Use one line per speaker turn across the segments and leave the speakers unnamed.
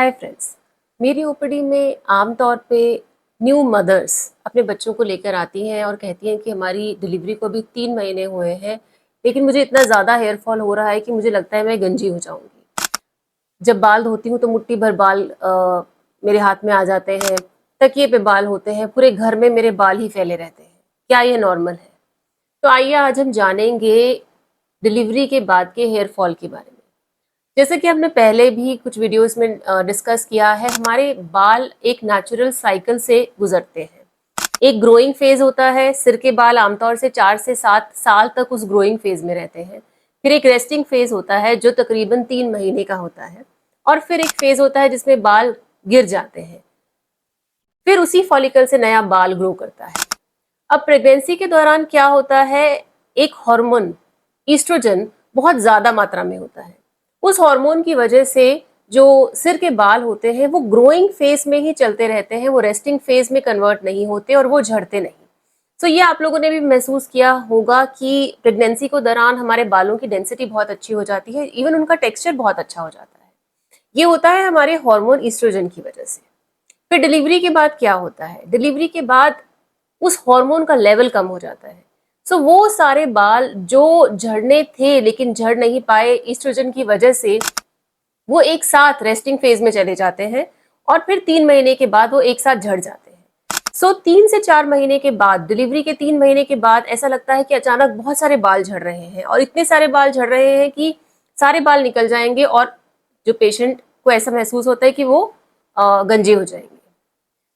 Hi friends. मेरी OPD में आमतौर पे न्यू मदर्स अपने बच्चों को लेकर आती हैं और कहती हैं कि हमारी डिलीवरी को अभी 3 महीने हुए हैं, लेकिन मुझे इतना ज़्यादा हेयर फॉल हो रहा है कि मुझे लगता है मैं गंजी हो जाऊंगी। जब बाल धोती हूँ तो मुट्ठी भर बाल मेरे हाथ में आ जाते हैं, तकिए पे बाल होते हैं, पूरे घर में मेरे बाल ही फैले रहते हैं। क्या ये नॉर्मल है? तो आइए आज हम जानेंगे डिलीवरी के बाद के हेयर फॉल के बारे में। जैसे कि हमने पहले भी कुछ वीडियोस में डिस्कस किया है, हमारे बाल एक नेचुरल साइकिल से गुजरते हैं। एक ग्रोइंग फेज होता है, सिर के बाल आमतौर से 4 से 7 साल तक उस ग्रोइंग फेज में रहते हैं। फिर एक रेस्टिंग फेज होता है जो तकरीबन 3 महीने का होता है, और फिर एक फेज होता है जिसमें बाल गिर जाते हैं। फिर उसी फॉलिकल से नया बाल ग्रो करता है। अब प्रेगनेंसी के दौरान क्या होता है, एक हार्मोन ईस्ट्रोजन बहुत ज्यादा मात्रा में होता है। उस हार्मोन की वजह से जो सिर के बाल होते हैं वो ग्रोइंग फेज में ही चलते रहते हैं, वो रेस्टिंग फेज में कन्वर्ट नहीं होते और वो झड़ते नहीं। तो ये आप लोगों ने भी महसूस किया होगा कि प्रेगनेंसी के दौरान हमारे बालों की डेंसिटी बहुत अच्छी हो जाती है, इवन उनका टेक्सचर बहुत अच्छा हो जाता है। ये होता है हमारे हार्मोन ईस्ट्रोजन की वजह से। फिर डिलीवरी के बाद क्या होता है, डिलीवरी के बाद उस हार्मोन का लेवल कम हो जाता है। सो वो सारे बाल जो झड़ने थे लेकिन झड़ नहीं पाए ईस्ट्रोजन की वजह से, वो एक साथ रेस्टिंग फेज में चले जाते हैं और फिर 3 महीने के बाद वो एक साथ झड़ जाते हैं। सो 3 से 4 महीने के बाद, डिलीवरी के 3 महीने के बाद ऐसा लगता है कि अचानक बहुत सारे बाल झड़ रहे हैं, और इतने सारे बाल झड़ रहे हैं कि सारे बाल निकल जाएंगे और जो पेशेंट को ऐसा महसूस होता है कि वो गंजे हो जाएंगे।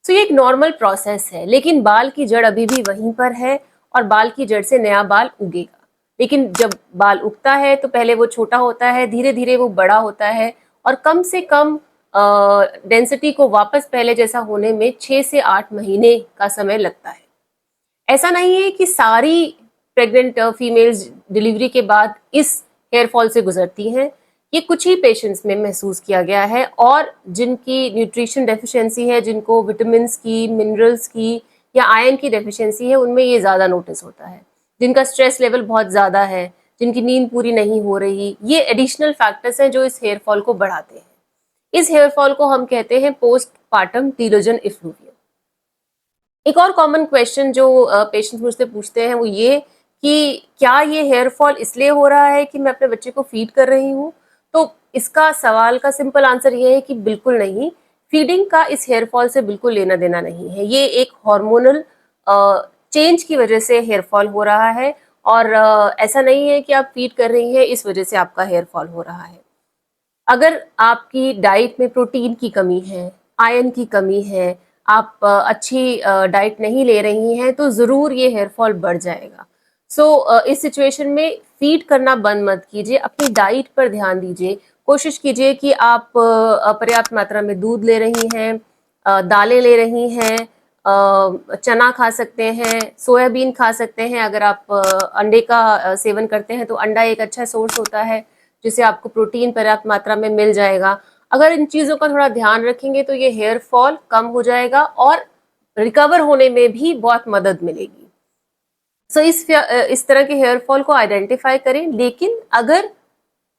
तो ये एक नॉर्मल प्रोसेस है, लेकिन बाल की जड़ अभी भी वहीं पर है और बाल की जड़ से नया बाल उगेगा। लेकिन जब बाल उगता है तो पहले वो छोटा होता है, धीरे धीरे वो बड़ा होता है, और कम से कम डेंसिटी को वापस पहले जैसा होने में 6 से 8 महीने का समय लगता है। ऐसा नहीं है कि सारी प्रेग्नेंट फीमेल्स डिलीवरी के बाद इस हेयर फॉल से गुजरती हैं। ये कुछ ही पेशेंट्स में महसूस किया गया है, और जिनकी न्यूट्रिशन डेफिशिएंसी है, जिनको विटामिन की, मिनरल्स की या आयरन की डेफिशिएंसी है, उनमें ये ज़्यादा नोटिस होता है। जिनका स्ट्रेस लेवल बहुत ज़्यादा है, जिनकी नींद पूरी नहीं हो रही, ये एडिशनल फैक्टर्स हैं जो इस हेयर फॉल को बढ़ाते हैं। इस हेयर फॉल को हम कहते हैं पोस्ट पार्टम टीलोजन इफ्लूवियम। एक और कॉमन क्वेश्चन जो पेशेंट्स मुझसे पूछते हैं वो ये कि क्या ये हेयर फॉल इसलिए हो रहा है कि मैं अपने बच्चे को फीड कर रही हूँ? तो इसका सवाल का सिंपल आंसर ये है कि बिल्कुल नहीं। फीडिंग का इस हेयर फॉल से बिल्कुल लेना देना नहीं है। ये एक हार्मोनल चेंज की वजह से हेयर फॉल हो रहा है, और ऐसा नहीं है कि आप फीड कर रही हैं इस वजह से आपका हेयर फॉल हो रहा है। अगर आपकी डाइट में प्रोटीन की कमी है, आयरन की कमी है, आप अच्छी डाइट नहीं ले रही हैं, तो ज़रूर ये हेयर फॉल बढ़ जाएगा। सो इस सिचुएशन में फीड करना बंद मत कीजिए, अपनी डाइट पर ध्यान दीजिए। कोशिश कीजिए कि आप पर्याप्त मात्रा में दूध ले रही हैं, दालें ले रही हैं, चना खा सकते हैं, सोयाबीन खा सकते हैं। अगर आप अंडे का सेवन करते हैं तो अंडा एक अच्छा सोर्स होता है जिससे आपको प्रोटीन पर्याप्त मात्रा में मिल जाएगा। अगर इन चीज़ों का थोड़ा ध्यान रखेंगे तो ये हेयर फॉल कम हो जाएगा और रिकवर होने में भी बहुत मदद मिलेगी। सो इस तरह के हेयर फॉल को आइडेंटिफाई करें। लेकिन अगर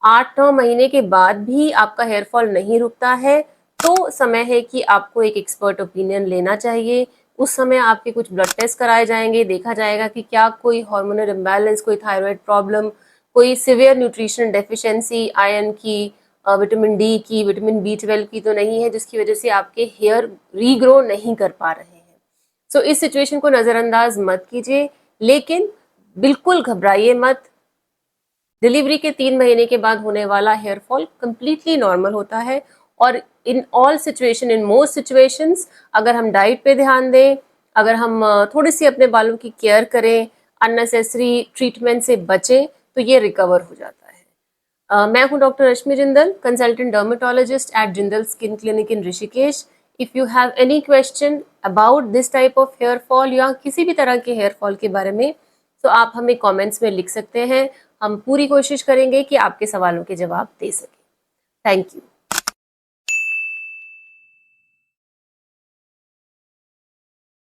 8-9 महीने के बाद भी आपका हेयर फॉल नहीं रुकता है, तो समय है कि आपको एक एक्सपर्ट ओपिनियन लेना चाहिए। उस समय आपके कुछ ब्लड टेस्ट कराए जाएंगे, देखा जाएगा कि क्या कोई हार्मोनल इम्बैलेंस, कोई थायराइड प्रॉब्लम, कोई सिवियर न्यूट्रिशन डेफिशिएंसी आयरन की, विटामिन डी की, विटामिन B12 की तो नहीं है, जिसकी वजह से आपके हेयर रीग्रो नहीं कर पा रहे हैं। सो इस सिचुएशन को नज़रअंदाज मत कीजिए, लेकिन बिल्कुल घबराइए मत। डिलीवरी के 3 महीने के बाद होने वाला हेयर फॉल कम्प्लीटली नॉर्मल होता है, और in all situation, in most situations, अगर हम डाइट पे ध्यान दें, अगर हम थोड़ी सी अपने बालों की केयर करें, अननेसेसरी ट्रीटमेंट से बचें, तो ये रिकवर हो जाता है। मैं हूं doctor Rashmi Jindal, consultant dermatologist at Jindal skin clinic in Rishikesh. If you have any question about this type of hair fall या किसी भी तरह के हेयर फॉल के बारे में, तो आप हमें कमेंट्स में लिख सकते हैं। हम पूरी कोशिश करेंगे कि आपके सवालों के जवाब दे सकें। Thank you.